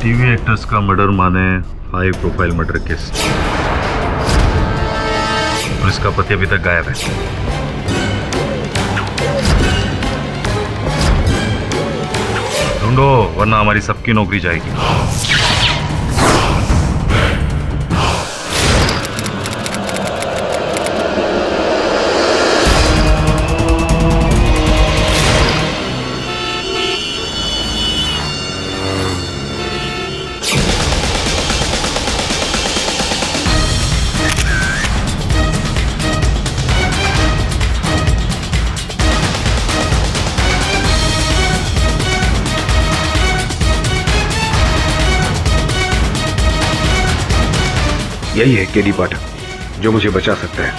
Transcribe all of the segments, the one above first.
TV actors का murder माने high profile murder case. Police का पति अभी तक गायब है। ढूंढो वरना हमारी सबकी नौकरी जाएगी। यही है केडी पाठक जो मुझे बचा सकता है।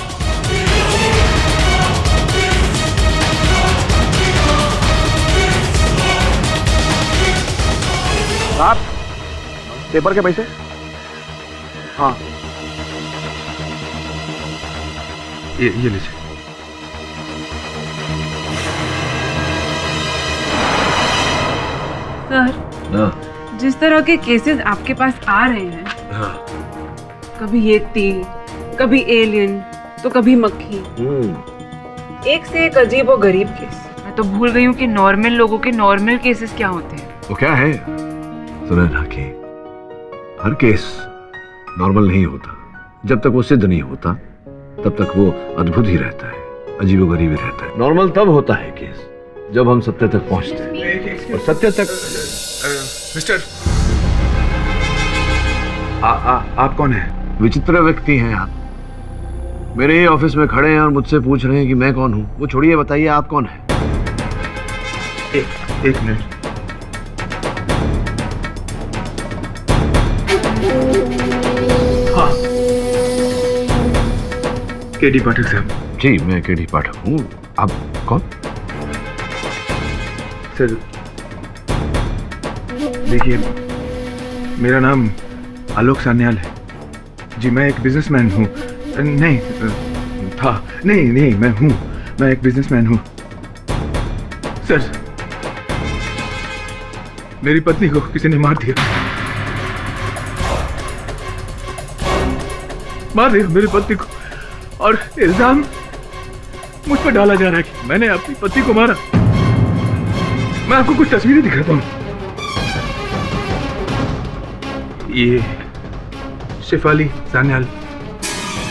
आप पेपर के पैसे? हाँ ये लीजिए। सर, जिस तरह के केसेस आपके पास आ रहे हैं, कभी ये तीर, कभी एलियन, तो कभी मक्खी, एक से एक अजीब और गरीब केस। मैं तो भूल गई हूँ कि नॉर्मल लोगों के नॉर्मल केसेस क्या होते हैं। वो क्या है सुना राखी, हर केस नॉर्मल नहीं होता। जब तक वो सिद्ध नहीं होता तब तक वो अद्भुत ही रहता है, अजीबोगरीब ही रहता है। नॉर्मल तब होता है केस जब हम सत्य तक पहुंचते हैं, और सत्य तक। मिस्टर, आप कौन हैं? विचित्र व्यक्ति हैं आप। मेरे ही ऑफिस में खड़े हैं और मुझसे पूछ रहे हैं कि मैं कौन हूं। वो छोड़िए, बताइए आप कौन हैं? एक मिनट। हाँ, केडी पाठक साहब। जी मैं केडी पाठक हूँ। आप कौन? सर देखिए, मेरा नाम आलोक सान्याल है जी। मैं एक बिजनेसमैन हूँ। नहीं था, नहीं मैं हूँ, मैं एक बिजनेसमैन हूँ। सर, मेरी पत्नी को किसी ने मार दिया मेरी पत्नी को, और इल्जाम मुझ पर डाला जा रहा है कि मैंने अपनी पत्नी को मारा। मैं आपको कुछ तस्वीरें दिखाता हूँ। ये शेफाली सान्याल,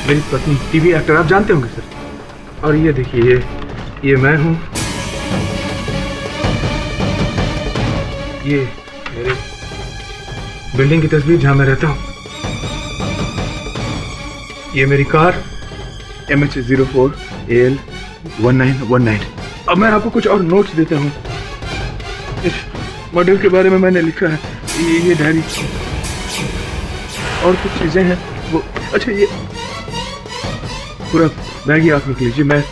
मेरी पत्नी, टीवी एक्टर, आप जानते होंगे सर। और ये देखिए, ये मैं हूँ। ये मेरे बिल्डिंग की तस्वीर जहां मैं रहता हूँ। ये मेरी कार MH04 AL 1919। अब मैं आपको कुछ और नोट्स देता हूँ। इस मॉडल के बारे में मैंने लिखा है, ये डायरी और कुछ चीजें हैं वो। अच्छा, ये पूरा बैग ही आप रख लीजिए। मैं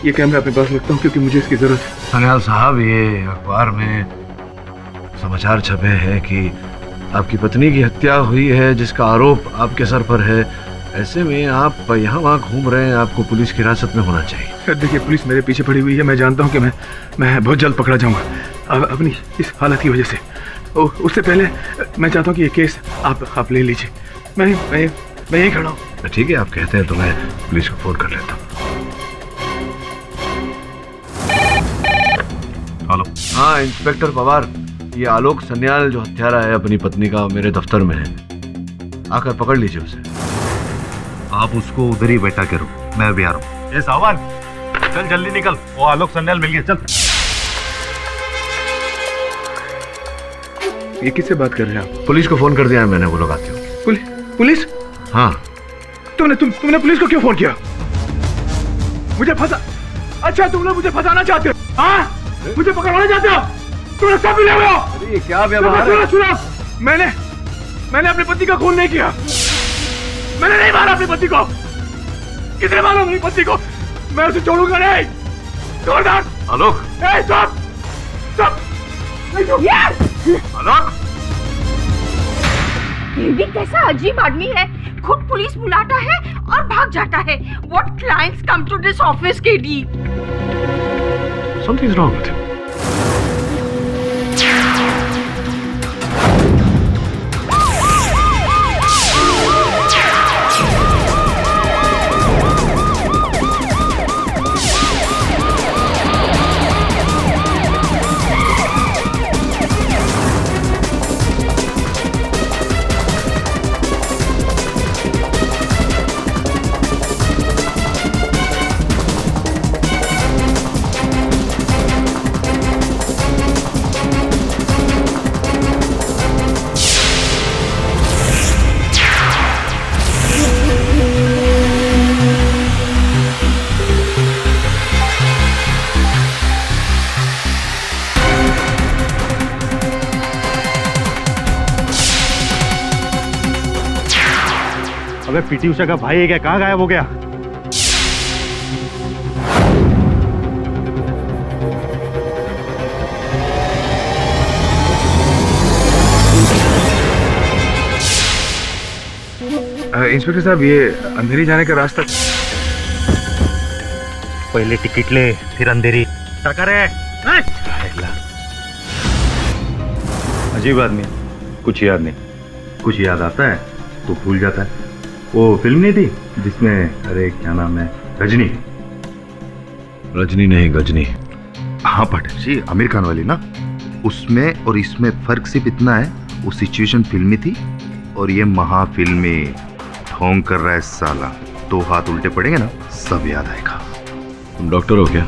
ये कैमरा अपने पास रखता हूँ क्योंकि मुझे इसकी जरूरत है। सान्याल साहब, ये अखबार में समाचार छपे हैं कि आपकी पत्नी की हत्या हुई है जिसका आरोप आपके सर पर है। ऐसे में आप यहाँ वहाँ घूम रहे हैं, आपको पुलिस की हिरासत में होना चाहिए। सर देखिए, पुलिस मेरे पीछे पड़ी हुई है। मैं जानता हूँ कि मैं बहुत जल्द पकड़ा जाऊँगा अपनी इस हालत की वजह से। उससे पहले मैं चाहता हूँ कि ये केस आप ले लीजिए। मैं यहीं खड़ा हूँ। ठीक है, आप कहते हैं तो मैं पुलिस को फोन कर लेता हूँ। हेलो। हाँ इंस्पेक्टर पवार, ये आलोक सान्याल जो हत्यारा है अपनी पत्नी का, मेरे दफ्तर में है। आकर पकड़ लीजिए उसे। आप उसको उधर ही बैठा करो, मैं अभी आ रहा हूँ। ए सावन, चल जल्दी निकल, वो आलोक सान्याल मिल गया, चल। ये किससे बात कर रहे हैं आप? पुलिस को फोन कर दिया है मैंने, वो लोग आते हो। पुलिस? हाँ। तुमने पुलिस को क्यों फोन किया? मुझे फंसा? अच्छा, तुम लोग मुझे फंसाना चाहते हो? हाँ, मुझे पकड़वाना चाहते हो? तुमने सब मिले हुए हो। अरे ये क्या व्यवहार है? सुनो, मैंने अपनी पति का खून नहीं किया। मैंने नहीं मारा अपनी पति को। किसने मारा अपनी पति को? मैं उसे छोड़ूंगा नहीं। जोरदार आलोक, स्टॉप। आलोक, ये भी कैसा अजीब आदमी है, खुद पुलिस बुलाता है और भाग जाता है। What clients come to this office, KD? something's wrong with him. अबे पीटी उषा का भाई है क्या? कहाँ गायब हो गया? इंस्पेक्टर साहब, ये अंधेरी जाने का रास्ता। पहले टिकट ले, फिर अंधेरी। अजीब आदमी है, कुछ याद नहीं। कुछ याद आता है तो भूल जाता है। वो फिल्म नहीं थी जिसमें, अरे क्या नाम है, रजनी? रजनी नहीं, गजनी। हाँ पटेल जी, आमिर खान वाली ना। उसमें और इसमें फर्क सिर्फ इतना है, वो सिचुएशन फिल्मी थी और ये महाफिल्मी। ढोंग कर रहा है साला, 2 हाथ उल्टे पड़ेंगे ना, सब याद आएगा। तुम डॉक्टर हो क्या?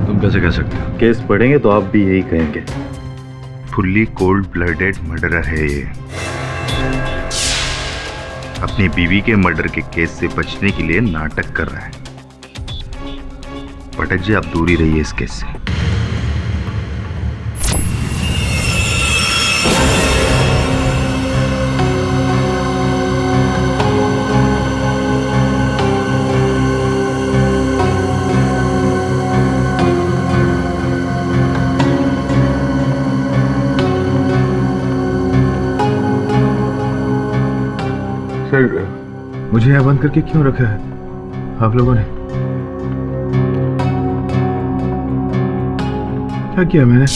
तुम कैसे कह सकते हो? केस पढ़ेंगे तो आप भी यही कहेंगे। फुल्ली कोल्ड ब्लडेड मर्डरर है ये। अपनी बीवी के मर्डर के केस से बचने के लिए नाटक कर रहा है। पटेल जी, आप दूर ही रहिए इस केस से। सर, मुझे यहाँ बंद करके क्यों रखा है आप लोगों ने? क्या किया मैंने?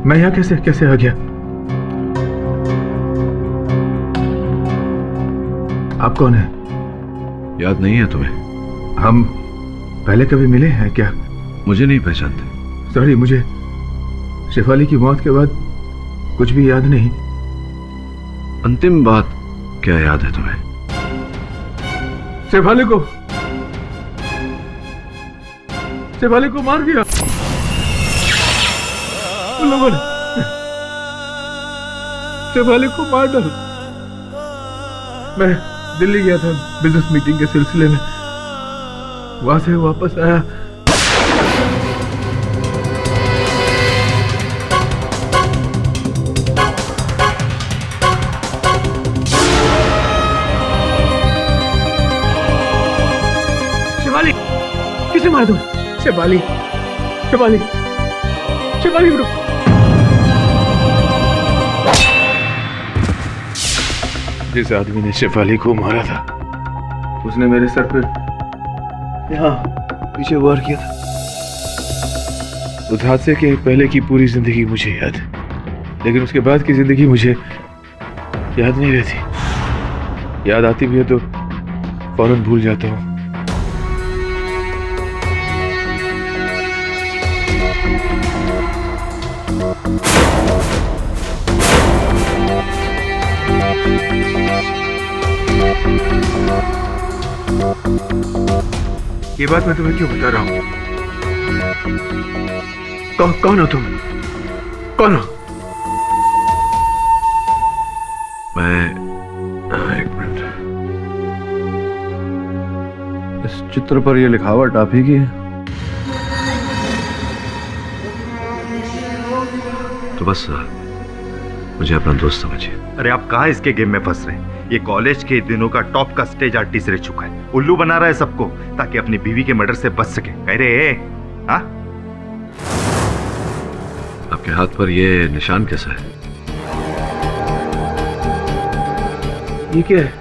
मैं यहाँ कैसे कैसे आ गया? आप कौन है? याद नहीं है तुम्हें? हम पहले कभी मिले हैं क्या? मुझे नहीं पहचानते? सॉरी, मुझे शेफाली की मौत के बाद कुछ भी याद नहीं। अंतिम बात क्या याद है तुम्हें? शेफाली को मार दिया उन लोगों ने। शेफाली को मार डाला। मैं दिल्ली गया था बिजनेस मीटिंग के सिलसिले में, वहां से वापस आया। किसे मार दूं? शेफाली रुक। जिस आदमी ने शेफाली को मारा था, उसने मेरे सर पर यहाँ पीछे वार किया था। उस हादसे के पहले की पूरी जिंदगी मुझे याद है, लेकिन उसके बाद की जिंदगी मुझे याद नहीं रहती। याद आती भी है तो फौरन भूल जाता हूँ। ये बात मैं तुम्हें क्यों बता रहा हूं? कौन हो तुम? कौन हो? एक मिनट। इस चित्र पर यह लिखावट आप ही की है? तो बस मुझे अपना दोस्त समझिए। अरे आप कहाँ इसके गेम में फंस रहे हैं? ये कॉलेज के दिनों का टॉप का स्टेज आर्टिस्ट रह चुका है। उल्लू बना रहा है सबको ताकि अपनी बीवी के मर्डर से बच सके। कह रहे हाँ? आपके हाथ पर ये निशान कैसा है? ये क्या है?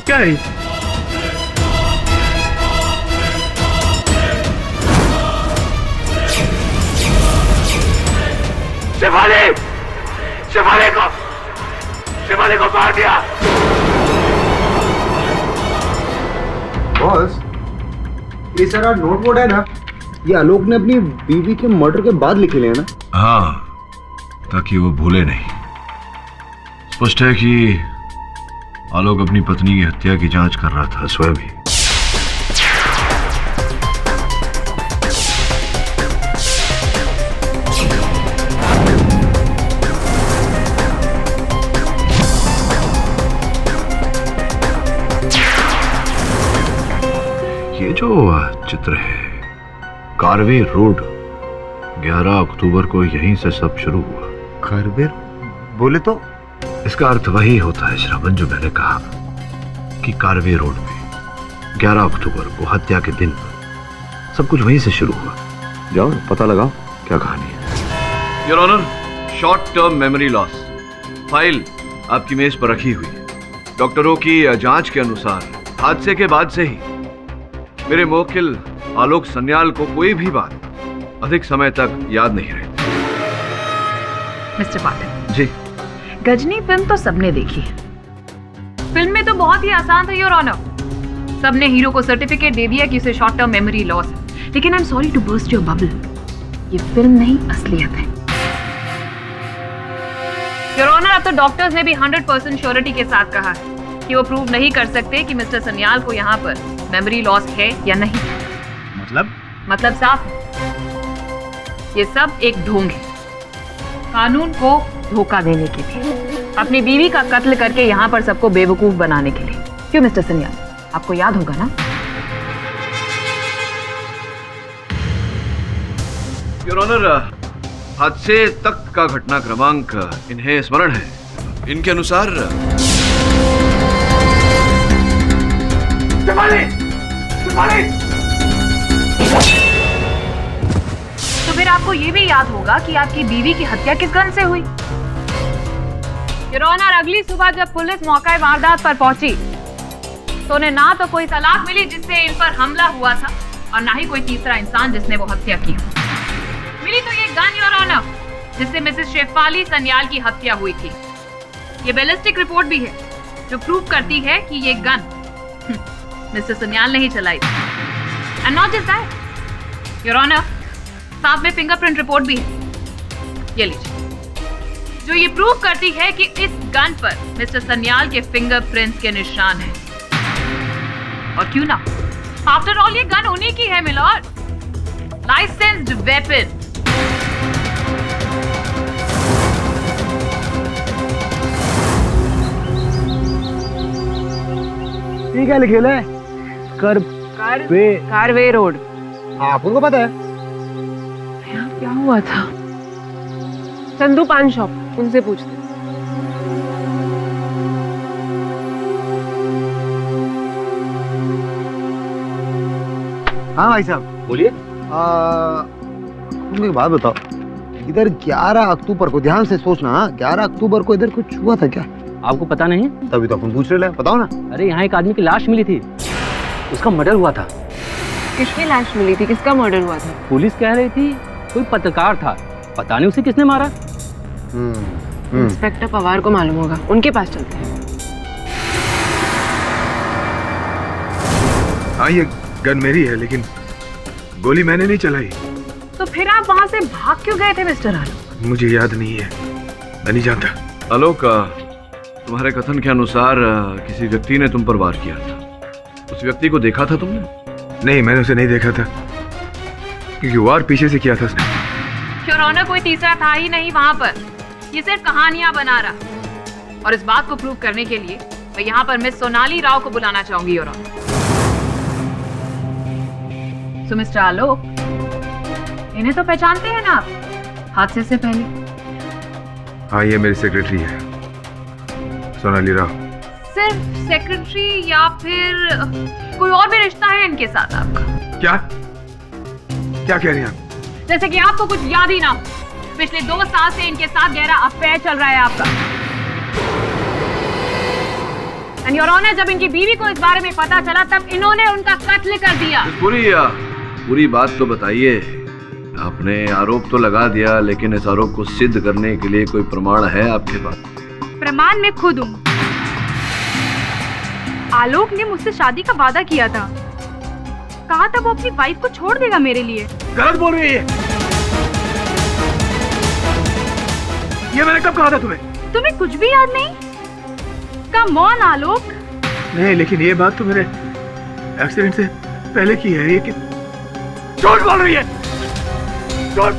क्या है? शेफाली को मार दिया। बॉस, ये सारा नोट है ना, ये आलोक ने अपनी बीवी के मर्डर के बाद लिखे ले ना? हाँ, ताकि वो भूले नहीं। स्पष्ट है कि आलोक अपनी पत्नी की हत्या की जांच कर रहा था स्वयं ही। जो चित्र है कारवे रोड, 11 अक्टूबर को यहीं से सब शुरू हुआ। कारवेर बोले तो? इसका अर्थ वही होता है श्रवण जो मैंने कहा कि कारवे रोड में 11 अक्टूबर को हत्या के दिन सब कुछ वहीं से शुरू हुआ। जाओ पता लगाओ क्या कहानी है। Your honour, short term memory loss file आपकी मेज पर रखी हुई है। डॉक्टरों की जांच के अनुसार हादसे के बाद से ही मेरे मुवक्किल आलोक सन्याल को कोई भी बात अधिक समय तक याद नहीं रही। मिस्टर पाठक जी। गजनी फिल्म तो सबने देखी है। फिल्म में तो बहुत ही आसान था योर ऑनर। सबने हीरो को सर्टिफिकेट दे दिया कि उसे शॉर्ट टर्म मेमोरी लॉस है। लेकिन I am sorry to burst your bubble, ये फिल्म नहीं असलियत है। योर ऑनर, अब तो डॉक्टर्स ने भी 100% श्योरिटी के साथ कहा है कि वो प्रूव नहीं कर सकते कि मिस्टर सन्याल को यहाँ पर मेमोरी लॉस है या नहीं। मतलब साफ है, ये सब एक ढोंग है कानून को धोखा देने के लिए, अपनी बीवी का कत्ल करके यहाँ पर सबको बेवकूफ बनाने के लिए। क्यों मिस्टर सन्याल, आपको याद होगा ना? योर ऑनर, हादसे तक का घटना क्रमांक इन्हें स्मरण है। इनके अनुसार तो फिर आपको ये भी याद होगा कि आपकी बीवी की हत्या किस गन से हुई। योर ऑनर, अगली सुबह जब पुलिस मौका वारदात पर पहुंची तो उन्हें ना तो कोई तलाक मिली जिससे इन पर हमला हुआ था और ना ही कोई तीसरा इंसान जिसने वो हत्या की। मिली तो ये गन योर ऑनर जिससे मिसेस शेफाली सन्याल की हत्या हुई थी। ये बैलिस्टिक रिपोर्ट भी है जो प्रूव करती है कि ये गन मिस्टर सन्याल ने ही चलाई थी। And not just that your honour, साथ में फिंगरप्रिंट रिपोर्ट भी है, ये लीजिए, जो ये प्रूव करती है कि इस गन पर मिस्टर सन्याल के फिंगरप्रिंट्स के निशान हैं। और क्यों ना, आफ्टर ऑल ये गन उन्हीं की है मिलॉर्ड, लाइसेंस्ड वेपन। ये क्या लिखे है? कारवे रोड। आपको पता है? यहाँ क्या हुआ था? चंदू पान शॉप, उनसे पूछते। हाँ भाई साहब बोलिए। तुम एक बात बताओ, इधर 11 अक्टूबर को, ध्यान से सोचना, 11 अक्टूबर को इधर कुछ हुआ था क्या? आपको पता नहीं? तभी तो अपन पूछ रहे हैं, बताओ ना। अरे यहाँ एक आदमी की लाश मिली थी, उसका मर्डर हुआ था। किसकी लाश मिली थी? किसका मर्डर हुआ था? पुलिस कह रही थी कोई पत्रकार था, पता नहीं उसे किसने मारा। इंस्पेक्टर पवार को मालूम होगा, उनके पास चलते हैं। हाँ, ये गन मेरी है लेकिन गोली मैंने नहीं चलाई। तो फिर आप वहां से भाग क्यों गए थे मिस्टर आलोक? मुझे याद नहीं है, मैं नहीं जानता। आलोक, तुम्हारे कथन के अनुसार किसी व्यक्ति ने तुम पर वार किया था। उस व्यक्ति को देखा था तुमने? नहीं, मैंने उसे नहीं देखा था क्योंकि वार पीछे से किया था उसने। योर ऑनर, कोई तीसरा था ही नहीं वहां पर, ये सिर्फ कहानियां बना रहा। और इस बात को प्रूव करने के लिए मैं यहाँ पर मिस सोनाली राव को बुलाना चाहूंगी योर ऑनर। सो मिस्टर आलोक, इन्हें तो पहचानते हैं ना आप हादसे से पहले? हाँ, ये मेरी सेक्रेटरी है, सोनाली राव। सिर्फ सेक्रेटरी या फिर कोई और भी रिश्ता है इनके साथ आपका? क्या क्या कह रही हैं आप? जैसे कि आपको कुछ याद ही ना हो, पिछले 2 साल से इनके साथ गहरा अफेयर चल रहा है आपका। एंड योर ऑनर, जब इनकी बीवी को इस बारे में पता चला तब इन्होंने उनका कत्ल कर दिया। पूरी बात तो बताइए। आपने आरोप तो लगा दिया, लेकिन इस आरोप को सिद्ध करने के लिए कोई प्रमाण है आपके पास? प्रमाण मैं खुद हूँ। आलोक ने मुझसे शादी का वादा किया था, कहा था वो अपनी वाइफ को छोड़ देगा मेरे लिए। गलत बोल रही है ये मैंने कब कहा था तुम्हें? तुम्हें कुछ भी याद नहीं? कम ऑन आलोक। नहीं, लेकिन ये बात तो मेरे एक्सीडेंट से पहले की है। ये कि झूठ बोल रही है, झूठ।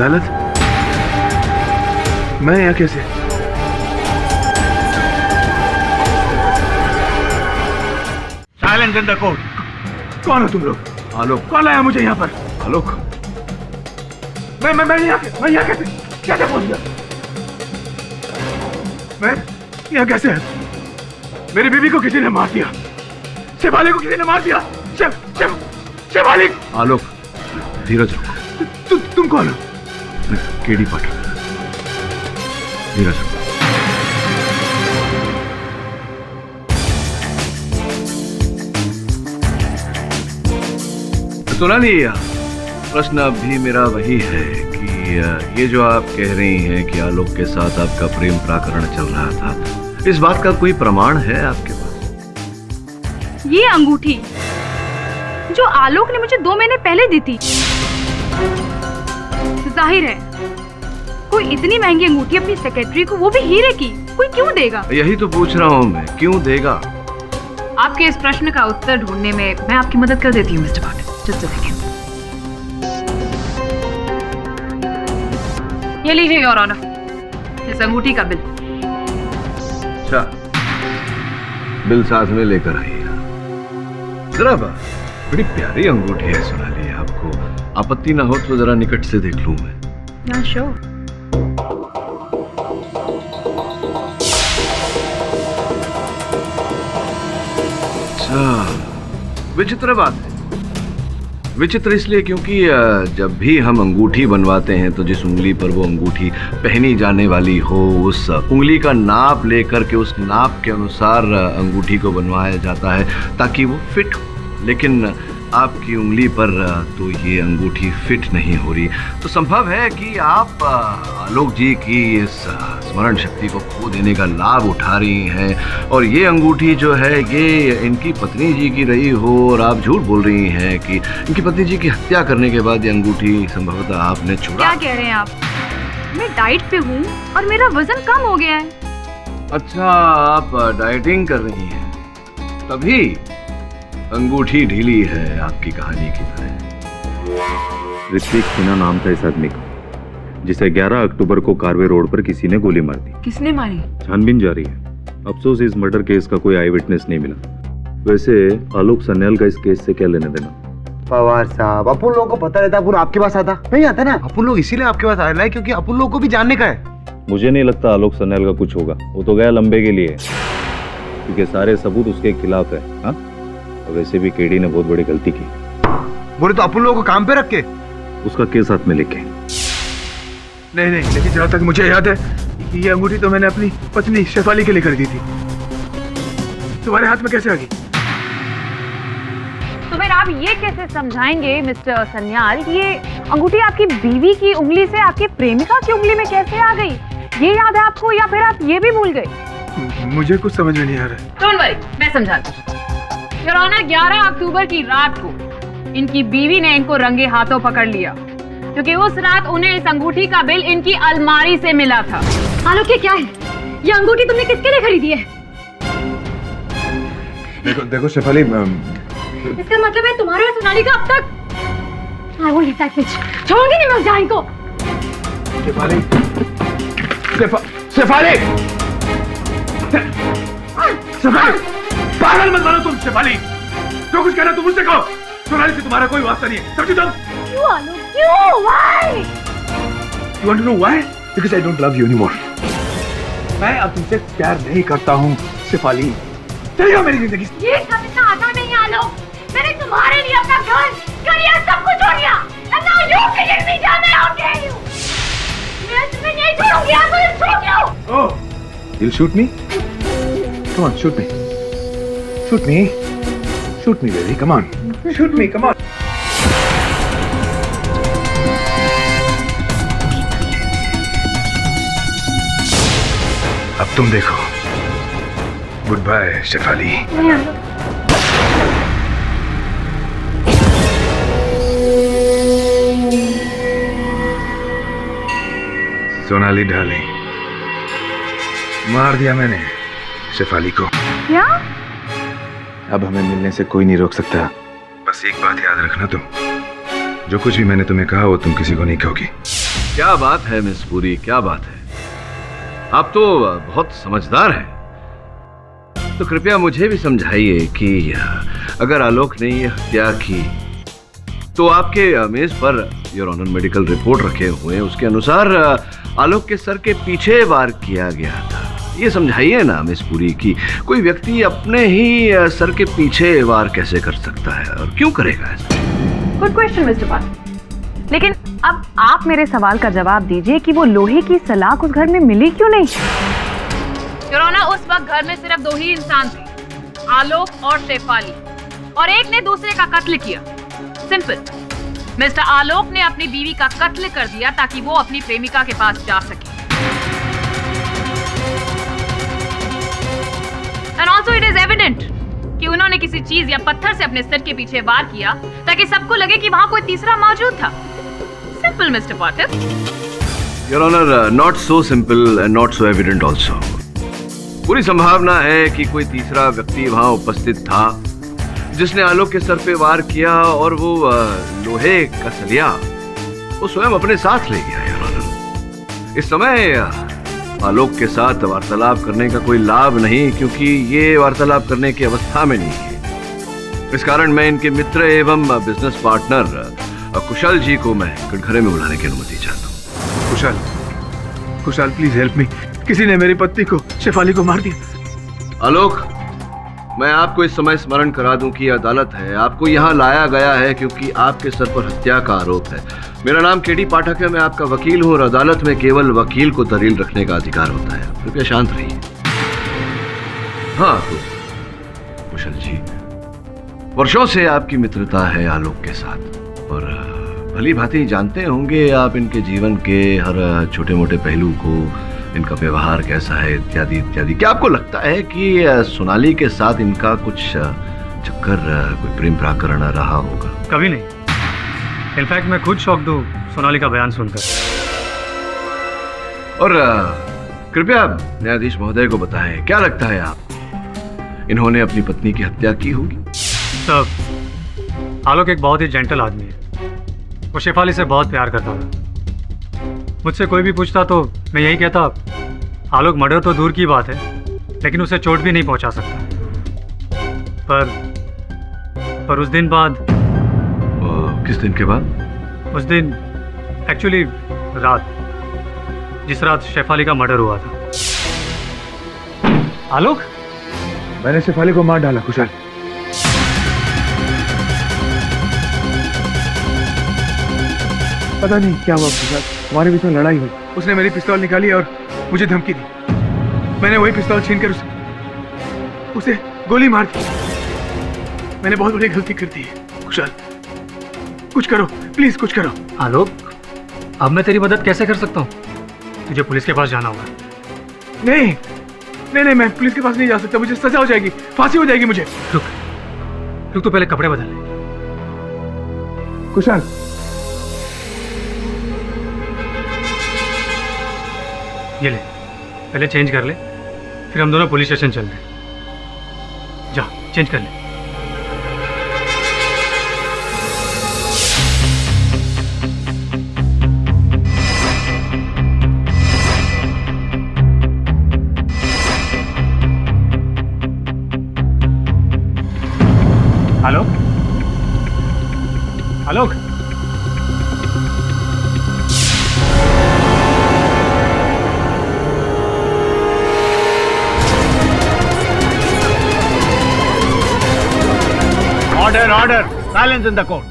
अदालत? मैं यहाँ कैसे? Silent in the court. कौन हो तुम लोग? आलोक। कौन लाया मुझे यहाँ पर? आलोक, मैं यहाँ कैसे पहुंच गया? मैं यहाँ कैसे है? मेरी बीवी को किसी ने मार दिया, शेफाली को किसी ने मार दिया। शेफाली। आलोक, धीरज रखो। तुम कौन हो? मैं केडी पाठक। धीरज रखो। सोनाली, प्रश्न अब भी मेरा वही है कि ये जो आप कह रही हैं कि आलोक के साथ आपका प्रेम प्रकरण चल रहा था, इस बात का कोई प्रमाण है आपके पास? ये अंगूठी जो आलोक ने मुझे 2 महीने पहले दी थी, जाहिर है कोई इतनी महंगी अंगूठी अपनी सेक्रेटरी को, वो भी हीरे की, कोई क्यों देगा? यही तो पूछ रहा हूँ मैं, क्यों देगा? आपके इस प्रश्न का उत्तर ढूंढने में मैं आपकी मदद कर देती हूँ mister Pathak. Just a second. ये लीजिए योर ऑनर, इस अंगूठी का बिल। अच्छा, बिल साथ में लेकर आइए। जरा बड़ी प्यारी अंगूठी है सोनाली, आपको आपत्ति ना हो तो जरा निकट से देख लूं मैं। या श्योर। अच्छा, विचित्र बात है। विचित्र इसलिए क्योंकि जब भी हम अंगूठी बनवाते हैं तो जिस उंगली पर वो अंगूठी पहनी जाने वाली हो, उस उंगली का नाप लेकर के उस नाप के अनुसार अंगूठी को बनवाया जाता है ताकि वो फिट हो। लेकिन आपकी उंगली पर तो ये अंगूठी फिट नहीं हो रही, तो संभव है कि आप आलोक जी की इस स्मरण शक्ति को खो देने का लाभ उठा रही हैं और ये अंगूठी जो है ये इनकी पत्नी जी की रही हो, और आप झूठ बोल रही हैं कि इनकी पत्नी जी की हत्या करने के बाद ये अंगूठी संभवतः आपने छुड़ा। क्या कह रहे हैं आप? मैं डाइट पे हूँ और मेरा वजन कम हो गया है। अच्छा, आप डाइटिंग कर रही हैं, तभी अंगूठी ढीली है आपकी कहानी की तरह। ऋत्विक सिन्हा नाम था इस आदमी का, जिसे 11 अक्टूबर को कारवे रोड पर किसी ने गोली मार दी। किसने मारी? छानबीन जारी है। अफसोस इस मर्डर केस का कोई आई विटनेस नहीं मिला। वैसे आलोक सन्याल का इस केस से क्या लेने देना? पवार साहब, अपन लोगों को पता रहता पूरा आपके पास आता नहीं आता ना। अपन लोग इसीलिए आपके पास आए क्योंकि अपन लोगों को भी जानने का है। मुझे नहीं लगता आलोक सन्याल का कुछ होगा, वो तो गया लंबे के लिए, क्योंकि सारे सबूत उसके खिलाफ है। हाँ, वैसे भी केडी ने बहुत बड़ी गलती की। बोले तो अपन लोगों को काम पे रख के उसका केस हाथ में लेके। नहीं, लेकिन जहाँ तक मुझे याद है ये अंगूठी तो मैंने अपनी पत्नी शेफाली के लिए खरीदी थी। तुम्हारे हाथ में कैसे आ गई? तो फिर आप ये कैसे समझाएंगे मिस्टर सन्याल कि ये अंगूठी आपकी बीवी की उंगली से आपके प्रेमिका की उंगली में कैसे आ गई? ये याद है आपको या फिर आप ये भी भूल गए? मुझे कुछ समझ में नहीं आ रहा। डोंट वरी, मैं समझाती हूँ। योर ऑनर, 11 अक्टूबर की रात को इनकी बीवी ने इनको रंगे हाथों पकड़ लिया क्योंकि उस रात उन्हें इस अंगूठी का बिल इनकी अलमारी से मिला था। आलोक, ये क्या है? ये अंगूठी तुमने किसके लिए खरीदी है? देखो शेफाली, इसका मतलब है तुम्हारे और सोनाली का अब तक। I won't let that bitch. छोड़ूंगी नहीं मैं उस जान को। शेफाली, शेफाली, पागल मत बनो तुम। शेफाली, जो कुछ कहना तुम मुझसे कहो। सोनाली से तुम्हारा कोई वास्ता नहीं है, समझी तुम? क्यों आलोक, क्यों? Why? You want to know why? Because I don't love you anymore. मैं अब तुमसे प्यार नहीं करता हूँ शेफाली। चली जाओ मेरी जिंदगी से। ये सब इतना आसान नहीं है आलोक। मैंने तुम्हारे लिए अपना घर, करियर सब कुछ छोड़ दिया। And now you kidding me down there, how dare you? मैं तुम्हें नहीं छोड़ूंगी, I will shoot you. Oh, you'll shoot me? Come on, shoot me. Shoot me. Shoot me, baby. Come on. Shoot me. Come on. अब तुम देखो। Good bye Shefali. Sonali darling, मार दिया मैंने शेफाली को। क्या? अब हमें मिलने से कोई नहीं रोक सकता। बस एक बात याद रखना तुम, जो कुछ भी मैंने तुम्हें कहा वो तुम किसी को नहीं कहोगी। क्या बात है मिस पुरी, क्या बात है। आप तो बहुत समझदार हैं। तो कृपया मुझे भी समझाइए कि अगर आलोक ने ये हत्या की तो आपके मेज per your honour medical report रखे हुए हैं, उसके अनुसार आलोक के सर के पीछे वार किया गया था। ये समझाइए ना मिस पुरी कि कोई व्यक्ति अपने ही सर के पीछे वार कैसे कर सकता है और क्यों करेगा ऐसा? गुड क्वेश्चन मिस्टर पाठक, लेकिन अब आप मेरे सवाल का जवाब दीजिए कि वो लोहे की सलाख उस घर में मिली क्यों नहीं? योर ऑनर, उस वक्त घर में सिर्फ 2 ही इंसान थे, आलोक और शेफाली, और एक ने दूसरे का कत्ल किया। सिंपल। मिस्टर आलोक ने अपनी बीवी का कत्ल कर दिया ताकि वो अपनी प्रेमिका के पास जा सके। And also it is evident कि उन्होंने किसी चीज या पत्थर से अपने सिर के पीछे वार किया ताकि सबको लगे कि वहां कोई तीसरा मौजूद था। Simple mister Pathak. Your honour, not so simple and not so evident also. पूरी संभावना है कि कोई तीसरा व्यक्ति वहां उपस्थित था जिसने आलोक के सर पे वार किया और वो लोहे का सलिया वो स्वयं अपने साथ ले गया। योर ऑनर, इस समय आलोक के साथ वार्तालाप करने का कोई लाभ नहीं, क्योंकि ये वार्तालाप करने की अवस्था में नहीं है। इस कारण मैं इनके मित्र एवं बिजनेस पार्टनर कुशल जी को मैं कटघरे में बुलाने की अनुमति चाहता हूँ। कुशल प्लीज हेल्प मी। किसी ने मेरी पत्नी को, शेफाली को मार दिया। आलोक, मैं आपको इस समय स्मरण करा दूं कि अदालत है, आपको यहाँ लाया गया है क्योंकि आपके सर पर हत्या का आरोप है। मेरा नाम केडी पाठक है, मैं आपका वकील हूँ और अदालत में केवल वकील को दलील रखने का अधिकार होता है। कृपया शांत रहिए। हाँ तो कुशल जी, वर्षों से आपकी मित्रता है आलोक के साथ और भली भांति जानते होंगे आप इनके जीवन के हर छोटे मोटे पहलू को, इनका व्यवहार कैसा है इत्यादि इत्यादि। क्या आपको लगता है कि सोनाली के साथ इनका कुछ चक्कर, कोई प्रेम प्राकरण रहा होगा? कभी नहीं। इनफैक्ट मैं खुद शॉक्ड हूँ सोनाली का बयान सुनकर। और कृपया न्यायाधीश महोदय को बताएं, क्या लगता है आपको इन्होंने अपनी पत्नी की हत्या की होगी? सर, आलोक एक बहुत ही जेंटल आदमी है। वो शेफाली से बहुत प्यार करता था। मुझसे कोई भी पूछता तो मैं यही कहता, आलोक मर्डर तो दूर की बात है लेकिन उसे चोट भी नहीं पहुंचा सकता। पर उस दिन बाद। किस दिन के बाद? उस दिन एक्चुअली रात, जिस रात शेफाली का मर्डर हुआ था। आलोक, मैंने शेफाली को मार डाला कुशल। पता नहीं क्या हुआ कुशल, हमारे बीच में लड़ाई हुई। उसने मेरी पिस्तौल निकाली और मुझे धमकी दी। मैंने वही पिस्तौल छीनकर उसे गोली मार दी। मैंने बहुत बड़ी गलती कर दी है कुशल, कुछ करो प्लीज, कुछ करो। आलोक, अब मैं तेरी मदद कैसे कर सकता हूँ? तुझे पुलिस के पास जाना होगा। नहीं नहीं नहीं, मैं पुलिस के पास नहीं जा सकता, मुझे सजा हो जाएगी, फांसी हो जाएगी मुझे। रुक रुक, तो पहले कपड़े बदल ले। कुशल, ये ले, पहले चेंज कर ले, फिर हम दोनों पुलिस स्टेशन चल रहे। जा, चेंज कर ले। आलोक, आलोक, Order! Silence in the court.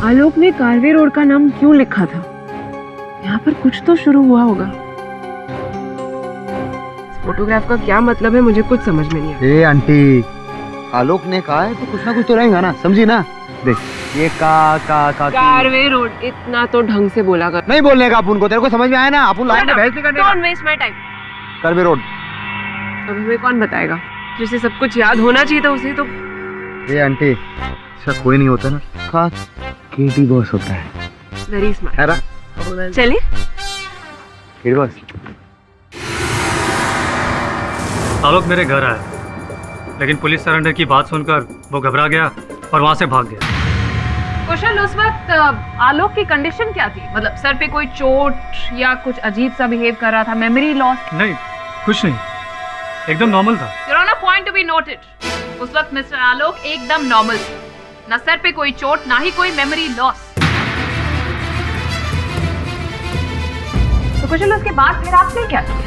आलोक ने कारवे रोड का नाम क्यों लिखा था? यहाँ पर कुछ तो शुरू हुआ होगा। फोटोग्राफ का क्या मतलब है, मुझे कुछ समझ में नहीं आया। ए आंटी, आलोक ने कहा है तो कुछ ना कुछ तो रहेगा ना, समझी ना? देख, ये कारवे रोड, इतना तो ढंग से बोला कर। नहीं बोलने का अपन को, तेरे को समझ में आया ना? अपन लाइन में बहस नहीं करने का। Don't waste my time. Karve road. अब हमें कौन बताएगा? जिसे सब कुछ याद होना चाहिए था उसे तो। ये आंटी, ऐसा कोई नहीं होता ना, खास केटी बॉस होता है। Very smart. है ना? चलिए। केटी बॉस। आलोक मेरे घर आया, लेकिन पुलिस सरेंडर की बात सुनकर वो घबरा गया और वहां से भाग गया। कुशल, उस वक्त आलोक की कंडीशन क्या थी? मतलब सर पे कोई चोट या कुछ अजीब सा बिहेव कर रहा था, मेमोरी लॉस? नहीं, कुछ नहीं, एकदम नॉर्मल था। Your honour, point to be noted, उस वक्त मिस्टर आलोक एकदम नॉर्मल थे, ना सर पे कोई चोट, ना ही कोई मेमोरी लॉस। तो कुशल, उसके बाद फिर आपने क्या किया?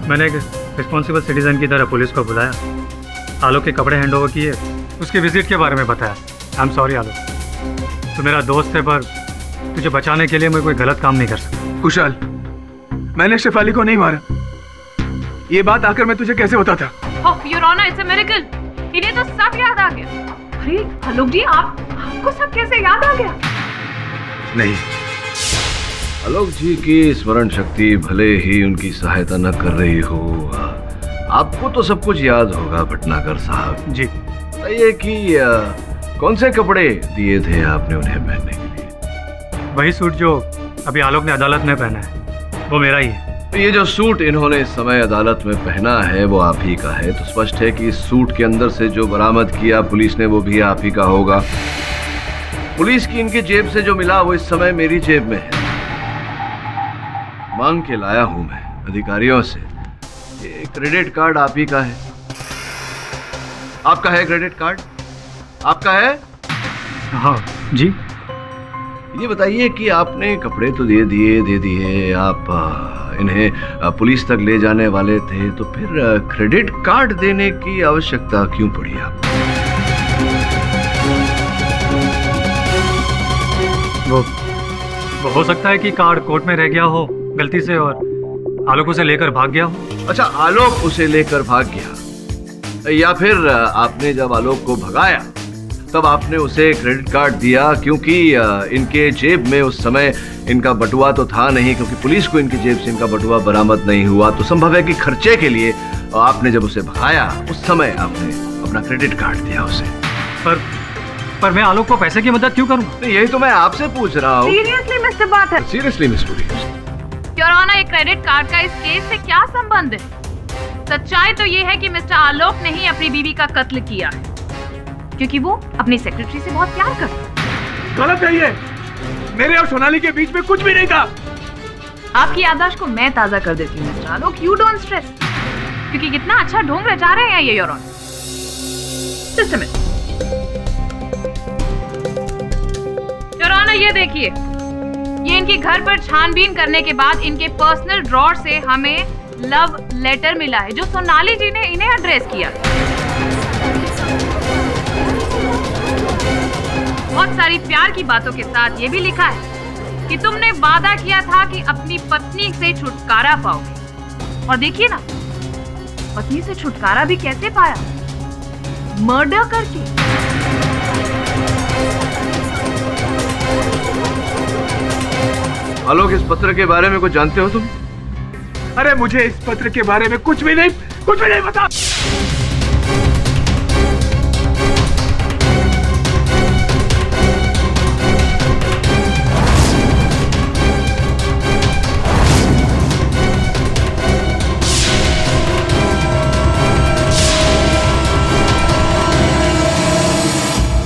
मैंने एक रिस्पॉन्सिबल सिटीजन की तरह पुलिस को बुलाया, आलोक के कपड़े हैंड ओवर किए, उसके विजिट के बारे में बताया। आई एम सॉरी आलोक, तू मेरा दोस्त है, पर तुझे बचाने के लिए मैं कोई गलत काम नहीं कर सकता। कुशाल, मैंने शेफाली को नहीं मारा, ये बात आकर मैं तुझे कैसे बताता? Your honour, it's a miracle, इन्हें तो सब याद आ गया। अरे आलोक जी, आपको सब कैसे याद आ गया? नहीं, आलोक जी की स्मरण शक्ति भले ही उनकी सहायता न कर रही हो, आपको तो सब कुछ याद होगा भटनागर साहब। जी बताइए कि कौन से कपड़े दिए थे आपने उन्हें पहनने के लिए? वही सूट जो अभी आलोक ने अदालत में पहना है, वो मेरा ही है। तो ये जो सूट इन्होंने इस समय अदालत में पहना है वो आप ही का है, तो स्पष्ट है कि इस सूट के अंदर से जो बरामद किया पुलिस ने वो भी आप ही का होगा। पुलिस की इनकी जेब से जो मिला वो इस समय मेरी जेब में है, मांग के लाया हूं मैं अधिकारियों से। ये क्रेडिट कार्ड आप ही का है, आपका है क्रेडिट कार्ड? आपका है? हाँ जी। ये बताइए कि आपने कपड़े तो दे दिए, आप इन्हें पुलिस तक ले जाने वाले थे, तो फिर क्रेडिट कार्ड देने की आवश्यकता क्यों पड़ी आपको? वो हो सकता है कि कार्ड कोर्ट में रह गया हो गलती से और आलोक उसे लेकर भाग गया हो। अच्छा, आलोक उसे लेकर भाग गया, या फिर आपने जब आलोक को भगाया तब आपने उसे क्रेडिट कार्ड दिया, क्योंकि इनके जेब में उस समय इनका बटुआ तो था नहीं, क्योंकि पुलिस को इनकी जेब से इनका बटुआ बरामद नहीं हुआ, तो संभव है कि खर्चे के लिए आपने जब उसे भगाया उस समय आपने अपना क्रेडिट कार्ड दिया उसे। पर मैं आलोक को पैसे की मदद क्यों करूं? तो यही तो मैं आपसे पूछ रहा हूँ। सीरियसली मिस्टर बाथर? Seriously miss Puri. Your honour, एक क्रेडिट कार्ड का इस केस से क्या संबंध है? सच्चाई तो ये है कि मिस्टर आलोक ने ही अपनी बीवी का कत्ल किया है, क्योंकि वो अपनी सेक्रेटरी से बहुत प्यार करता है। गलत है ये, मेरे और सोनाली के बीच में कुछ भी नहीं था। आपकी याददाश्त को मैं ताजा कर देती हूँ mister Alok, you don't stress, क्योंकि कितना अच्छा ढोंग रचा रहे हैं ये your honour. Just a minute your honour, ये देखिए, ये इनके घर पर छानबीन करने के बाद इनके पर्सनल ड्रॉर से हमें लव लेटर मिला है, जो सोनाली जी ने इन्हें एड्रेस किया। बहुत सारी प्यार की बातों के साथ ये भी लिखा है कि तुमने वादा किया था कि अपनी पत्नी से छुटकारा पाओगे, और देखिए ना, पत्नी से छुटकारा भी कैसे पाया? मर्डर करके। आलोक, इस पत्र के बारे में कुछ जानते हो तुम? अरे मुझे इस पत्र के बारे में कुछ भी नहीं पता।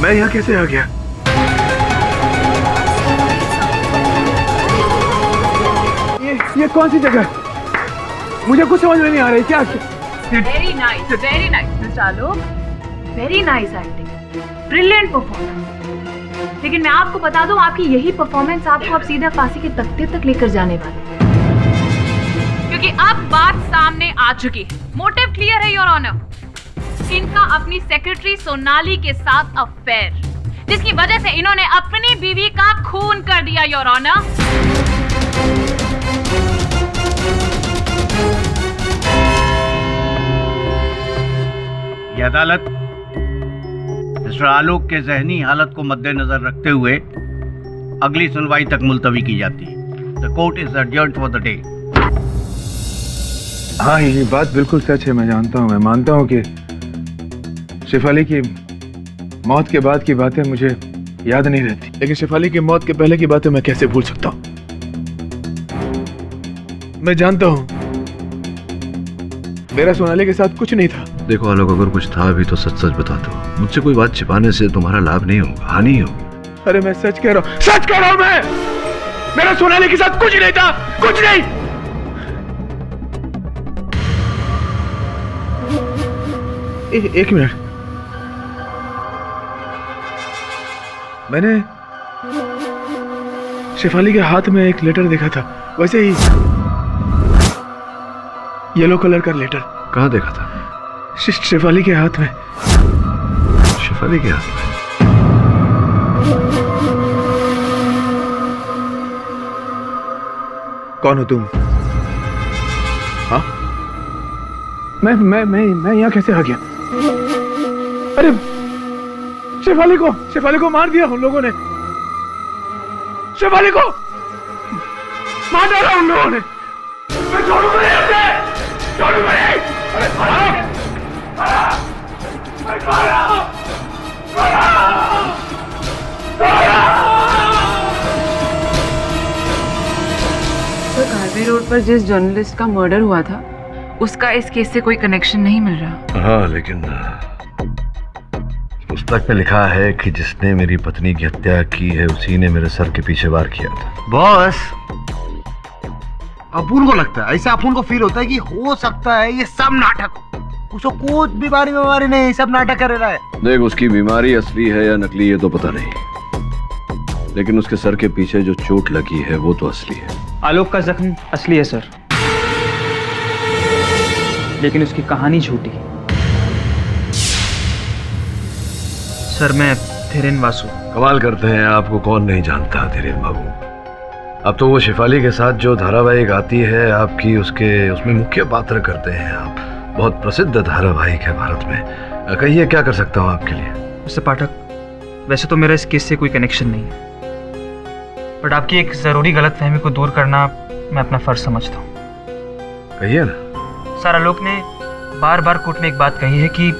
मैं यहाँ कैसे आ गया? ये कौन सी जगह? मुझे कुछ समझ में नहीं आ रही। क्या? Very nice mister Alok, very nice acting, brilliant performance. लेकिन मैं आपको बता दूं, आपकी यही परफॉर्मेंस आपको अब सीधा फांसी के तख्ते तक लेकर जाने वाली है, क्योंकि अब बात सामने आ चुकी है। मोटिव क्लियर है योर ऑनर, इनका अपनी सेक्रेटरी सोनाली के साथ अफेयर, जिसकी वजह से इन्होंने अपनी बीवी का खून कर दिया योर ऑनर। ये अदालत मिस्टर आलोक के जहनी हालत को मद्देनजर रखते हुए अगली सुनवाई तक मुलतवी की जाती है। The court is adjourned for the day. हाँ, ये बात बिल्कुल सच है, मैं जानता हूँ, मैं मानता हूँ कि शेफाली की मौत के बाद की बातें मुझे याद नहीं रहती, लेकिन शेफाली की मौत के पहले की बातें मैं कैसे भूल सकता हूँ? मैं जानता हूँ मेरा सोनाली के साथ कुछ नहीं था, देखो आलोक, अगर कुछ था भी तो सच सच बता दो। मुझसे कोई बात छिपाने से तुम्हारा लाभ नहीं होगा, हानि होगी। अरे मैं सच कह रहा हूँ, सच कह रहा हूँ मैं। मेरा सोनाली के साथ कुछ नहीं था, कुछ नहीं। एक मिनट, मैंने शेफाली के हाथ में एक लेटर देखा था, वैसे ही येलो कलर का लेटर। कहाँ देखा था? शेफाली के हाथ में। शेफाली के हाथ में? कौन हो तुम? हाँ? मैं यहाँ कैसे आ गया? अरे शेफाली को मार दिया उन लोगों ने। शेफाली को मार डाला उन लोगों ने। मैं छोड़ूंगा नहीं उसे, छोड़ूंगा नहीं। अरे तो कार्वे रोड पर जिस जर्नलिस्ट का मर्डर हुआ था, उसका इस केस से कोई कनेक्शन नहीं मिल रहा। हाँ, लेकिन पुस्तक में लिखा है कि जिसने मेरी पत्नी की हत्या की है उसी ने मेरे सर के पीछे वार किया था। बॉस, अपुन को लगता है, ऐसा अपुन को फील होता है कि हो सकता है ये सब नाटक हो, उसको कुछ बीमारी नहीं, सब नाटक कर रहा है। देख, उसकी बीमारी असली है या नकली ये तो पता नहीं, लेकिन उसके सर के पीछे जो चोट लगी है वो तो असली है। आलोक का जख्म असली है सर, लेकिन उसकी कहानी झूठी। सर, मैं धीरेन वासु। कमाल करते हैं, आपको कौन नहीं जानता धीरेन बाबू। अब तो वो शेफाली के साथ जो धारावाहिक आती है आपकी, उसमें मुख्य पात्र करते हैं आप। बहुत प्रसिद्ध धारावाहिक है भारत में। कहिए क्या कर सकता हूँ आपके लिए? मिस्टर पाठक, वैसे तो मेरा इस केस से कोई कनेक्शन नहीं है, बट आपकी एक जरूरी गलतफहमी को दूर करना मैं अपना फर्ज समझता हूँ। कहिए ना। सर, आलोक ने बार बार कोर्ट में एक बात कही है कि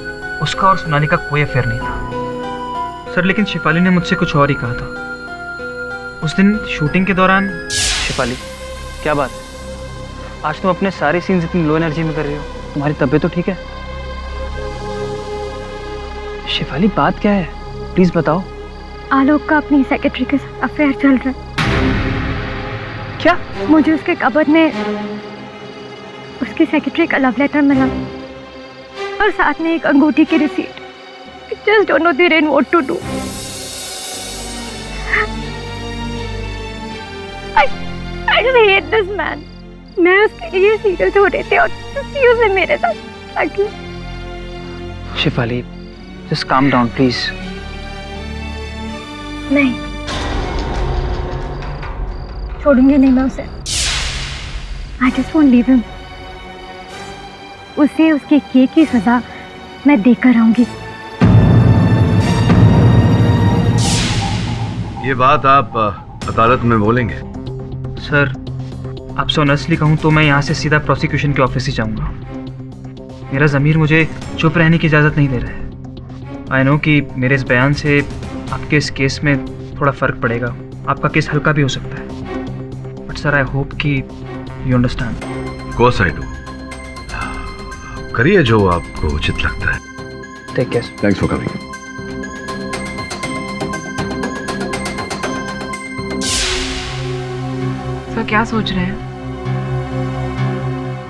उसका और सोनाली का कोई अफेयर नहीं था। सर, लेकिन शेफाली ने मुझसे कुछ और ही कहा था उस दिन शूटिंग के दौरान। शेफाली, क्या बात है? आज तुम अपने सारे सीन्स इतनी लो एनर्जी में कर रही हो। तुम्हारी तबीयत तो ठीक है? शेफाली, बात क्या है? प्लीज बताओ। आलोक का अपनी सेक्रेटरी के साथ अफेयर चल रहा है। क्या? मुझे उसके कबर्ड में उसकी सेक्रेटरी का लव लेटर मिला और साथ में एक अंगूठी की receipt. Just don't know Dhiren what to do. I just hate this man. मैं उसके लिए सीरियस हो रहे थे और उसने मेरे साथ लग गया। Shefali, just calm down, please. नहीं, छोड़ूंगी नहीं मैं उसे। I just won't leave him. उसे उसके किए की सजा मैं देकर आऊंगी। ये बात आप अदालत में बोलेंगे? सर, आपसे ऑनेस्टली कहूँ तो मैं यहाँ से सीधा प्रोसिक्यूशन के ऑफिस ही जाऊँगा। मेरा ज़मीर मुझे चुप रहने की इजाज़त नहीं दे रहा है। आई नो कि मेरे इस बयान से आपके इस केस में थोड़ा फ़र्क पड़ेगा, आपका केस हल्का भी हो सकता है, बट सर आई होप कि you understand. Course I do. करिए जो आपको उचित लगता है। Take care. Thanks for coming. तो क्या सोच रहे हैं?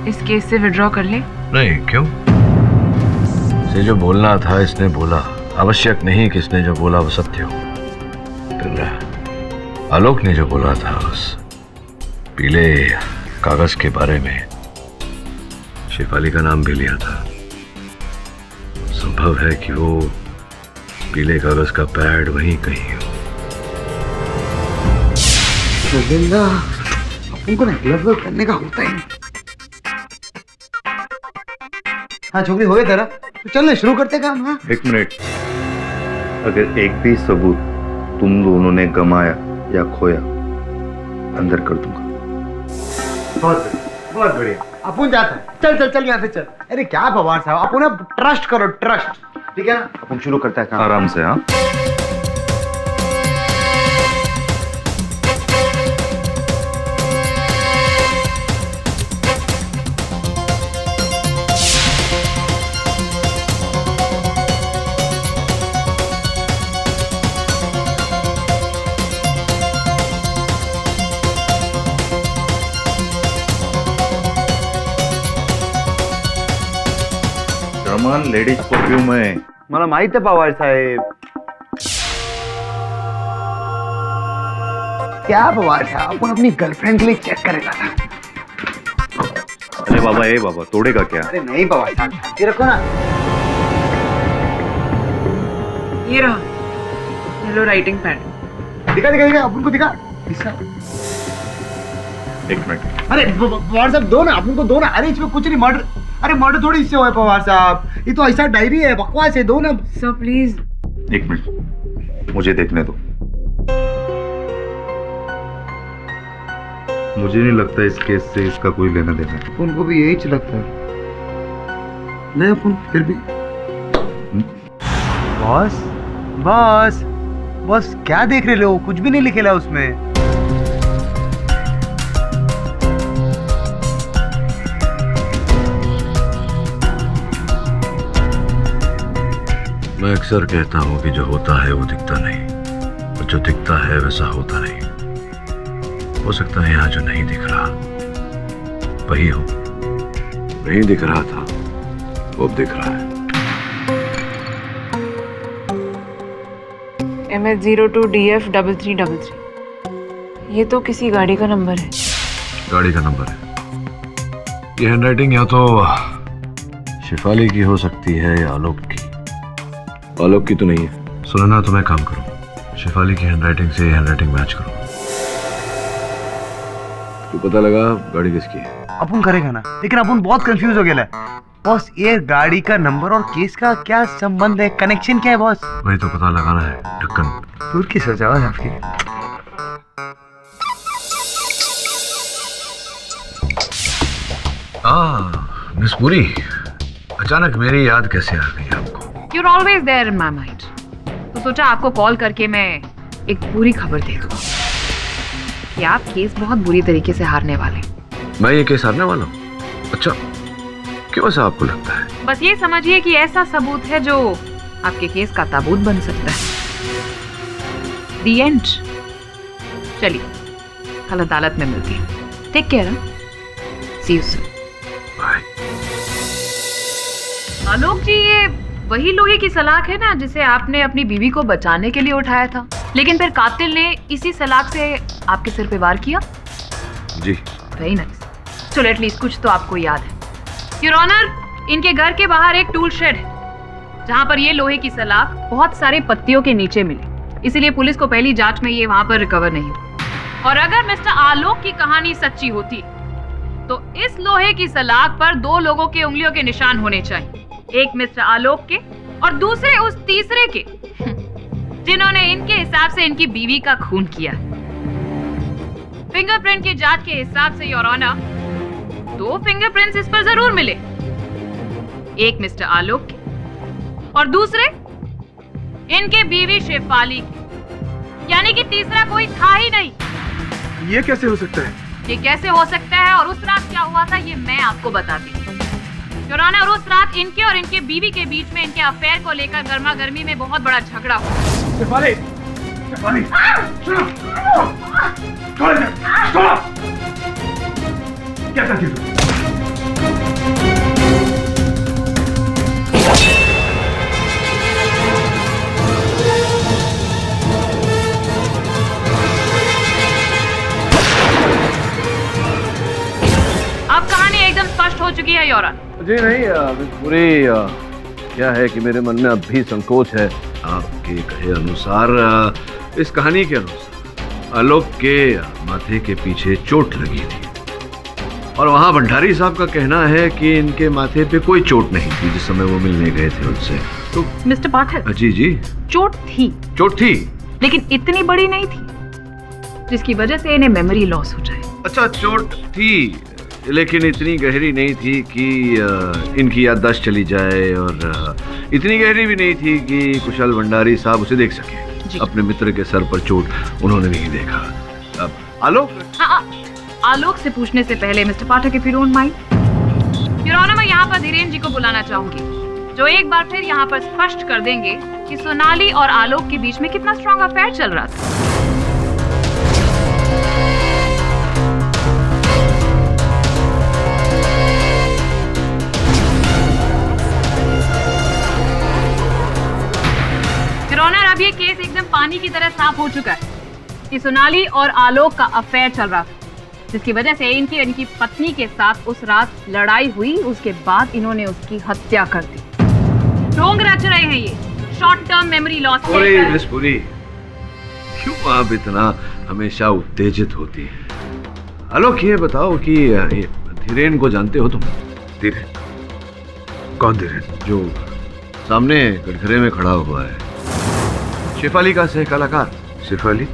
इस केस से विड्रॉ कर ले? नहीं, क्यों? इसे जो बोलना था इसने बोला, आवश्यक नहीं कि इसने जो बोला वो सत्य हो। फिर आलोक ने जो बोला था उस पीले कागज के बारे में, शेफाली का नाम भी लिया था। संभव है कि वो पीले कागज का पैड वहीं कहीं हो। उनको ना ग्लव करने का होता ही। हाँ छोकरी, हो गया तेरा? तो चल शुरू करते काम। हाँ, एक मिनट। अगर एक भी सबूत तुम दोनों ने गमाया या खोया, अंदर कर दूंगा। बहुत बढ़िया। अपन जाता है। चल चल चल यहाँ से चल। अरे क्या पवार साहब, अपन ट्रस्ट करो, ट्रस्ट। ठीक है ना? अपन शुरू करता है काम। आराम से। हाँ, कॉमन लेडीज परफ्यूम आहे. मला माहित आहे पवार साहेब. क्या पवार साहब, अपन अपनी गर्लफ्रेंड के लिए चेक करेगा था. अरे बाबा, ए बाबा, तोड़ेगा क्या? अरे नहीं पवार साहब, ये रखो ना. ये रहा, ये लो राइटिंग पैड. दिखा दिखा दिखा, अपन को दिखा. एक मिनट. अरे पवार साहब दो ना, अपन को दो ना. अरे इसमें कुछ नहीं, मर्डर. अरे मर्डर थोड़ी इससे हुआ है पवार साहब, ये तो ऐसा डायरी है, बकवास है. दो ना सर प्लीज. एक मिनट, मुझे देखने दो. मुझे नहीं लगता इस केस से इसका कोई लेना देना है. उनको भी यही लगता है. नहीं अपन फिर भी. बॉस बॉस बॉस, क्या देख रहे हो? कुछ भी नहीं लिखेला उसमें. मैं अक्सर कहता हूं कि जो होता है वो दिखता नहीं, और जो दिखता है वैसा होता नहीं. हो सकता है यहाँ जो नहीं दिख रहा वही हो. नहीं दिख रहा था वो अब दिख रहा है. MS02DF3333. ये तो किसी गाड़ी का नंबर है. गाड़ी का नंबर है. ये हैंडराइटिंग या तो शिफाली की हो सकती है या आलोक की. आलोक की तो नहीं है. सुनो ना, तुम्हें काम करो, शिफाली की हैंडराइटिंग से हैंडराइटिंग मैच करो. तो पता लगा गाड़ी किसकी है. अपन करेगा ना, लेकिन अपन बहुत कंफ्यूज हो गया है बॉस. ये गाड़ी का नंबर और केस का क्या संबंध है? कनेक्शन क्या है बॉस? वही तो पता लगाना है. ढक्कन दूर की सजा है आपकी. मिस पुरी, अचानक मेरी याद कैसे आ गई आपको? You're always there in my mind. तो सोचा आपको कॉल करके मैं एक पूरी खबर दे दूं कि आप केस बहुत बुरी तरीके से हारने वाले. मैं ये केस हारने वाला हूँ? अच्छा, क्यों ऐसा आपको लगता है? बस ये समझिए कि ऐसा सबूत है जो आपके केस का ताबूत बन सकता है. The end. चलिए, कल अदालत में मिलती है. Take care. See you soon. Bye. Alok ji, ये वही लोहे की सलाख है ना जिसे आपने अपनी बीवी को बचाने के लिए उठाया था, लेकिन फिर कातिल ने इसी सलाख से आपके सिर पे वार किया. जी. Very nice. चलो एटलीस्ट कुछ तो आपको याद है. योर ऑनर, इनके घर के बाहर एक टूल शेड है जहां पर ये लोहे की सलाख बहुत सारे पत्तियों के नीचे मिली. इसीलिए पुलिस को पहली जांच में ये वहां पर रिकवर नहीं हुई. और अगर मिस्टर आलोक की कहानी सच्ची होती तो इस लोहे की सलाख पर 2 लोगों के उंगलियों के निशान होने चाहिए. एक मिस्टर आलोक के और दूसरे उस तीसरे के जिन्होंने इनके हिसाब से इनकी बीवी का खून किया. फिंगरप्रिंट की जांच के हिसाब से योर ऑनर 2 फिंगरप्रिंट्स इस पर जरूर मिले. एक मिस्टर आलोक के और दूसरे इनके बीवी शेफाली की. यानी कि तीसरा कोई था ही नहीं. ये कैसे हो सकता है? ये कैसे हो सकता है और उस रात क्या हुआ था ये मैं आपको बताती हूँ. योर ऑनर, और उस रात इनके और इनके बीवी के बीच में इनके अफेयर को लेकर गर्मा गर्मी में बहुत बड़ा झगड़ा हुआ. शेफाली, शेफाली, सुनो, छोड़ दे, छोड़. क्या करती तू? अब कहानी एकदम स्पष्ट हो चुकी है योर ऑनर. जी नहीं, पूरी क्या है कि मेरे मन में अब भी संकोच है. आपके कहे अनुसार, इस कहानी के अनुसार आलोक के माथे के पीछे चोट लगी थी और वहां भंडारी साहब का कहना है कि इनके माथे पे कोई चोट नहीं थी जिस समय वो मिलने गए थे उनसे. तो मिस्टर पाठक, जी जी, चोट थी. चोट थी, लेकिन इतनी बड़ी नहीं थी जिसकी वजह से इन्हें मेमोरी लॉस हो जाए. अच्छा, चोट थी लेकिन इतनी गहरी नहीं थी कि इनकी याददाश्त चली जाए और इतनी गहरी भी नहीं थी कि कुशल भंडारी साहब उसे देख सके. अपने मित्र के सर पर चोट उन्होंने नहीं देखा. अब आलोक, आलोक से पूछने से पहले mister Pathak, if you don't mind, your honour, मैं यहाँ पर धीरेन्द्र जी को बुलाना चाहूंगी जो एक बार फिर यहाँ पर स्पष्ट कर देंगे कि सोनाली और आलोक के बीच में कितना स्ट्रॉन्ग अफेयर चल रहा था. अब ये केस एकदम पानी की तरह साफ हो चुका है कि सोनाली और आलोक का अफेयर चल रहा था, जिसकी वजह से इनकी पत्नी के साथ उस रात लड़ाई हुई। उसके बाद इन्होंने उसकी हत्या कर दी। ढोंग रच रहे हैं ये, short term memory loss. Miss Puri, क्यों आप इतना हमेशा उत्तेजित होती हैं? आलोक, ये बताओ कि ये धीरेन को जानते हो तुम? धीरेन? कौन धीरेन? जो सामने कटघरे में खड़ा हुआ है, शेफाली का सह कलाकार। शेफाली?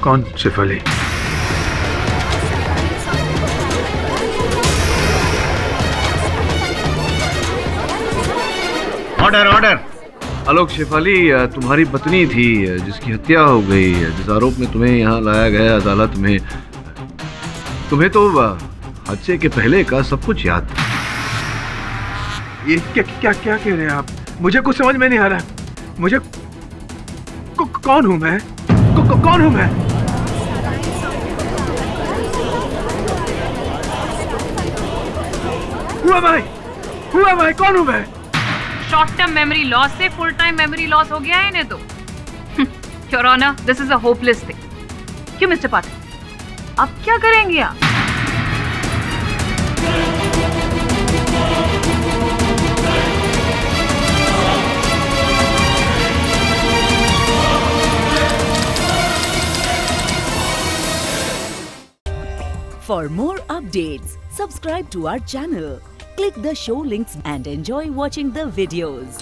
कौन शेफाली? Order order. आलोक, शेफाली तुम्हारी पत्नी थी जिसकी हत्या हो गई, जिस आरोप में तुम्हें यहाँ लाया गया अदालत में। तुम्हें तो हादसे के पहले का सब कुछ याद था। ये क्या क्या क्या कह रहे हैं आप? मुझे कुछ समझ में नहीं आ रहा। मुझे कौन हूं मैं? कौन हूं मैं? Who am I? कौन हूं मैं? शॉर्ट टर्म मेमोरी लॉस से फुल टाइम मेमोरी लॉस हो गया है इन्हें तो। Your honour, this is a hopeless thing. क्यों मिस्टर पाठक, अब क्या करेंगे आप? For more updates, subscribe to our channel, click the show links and enjoy watching the videos.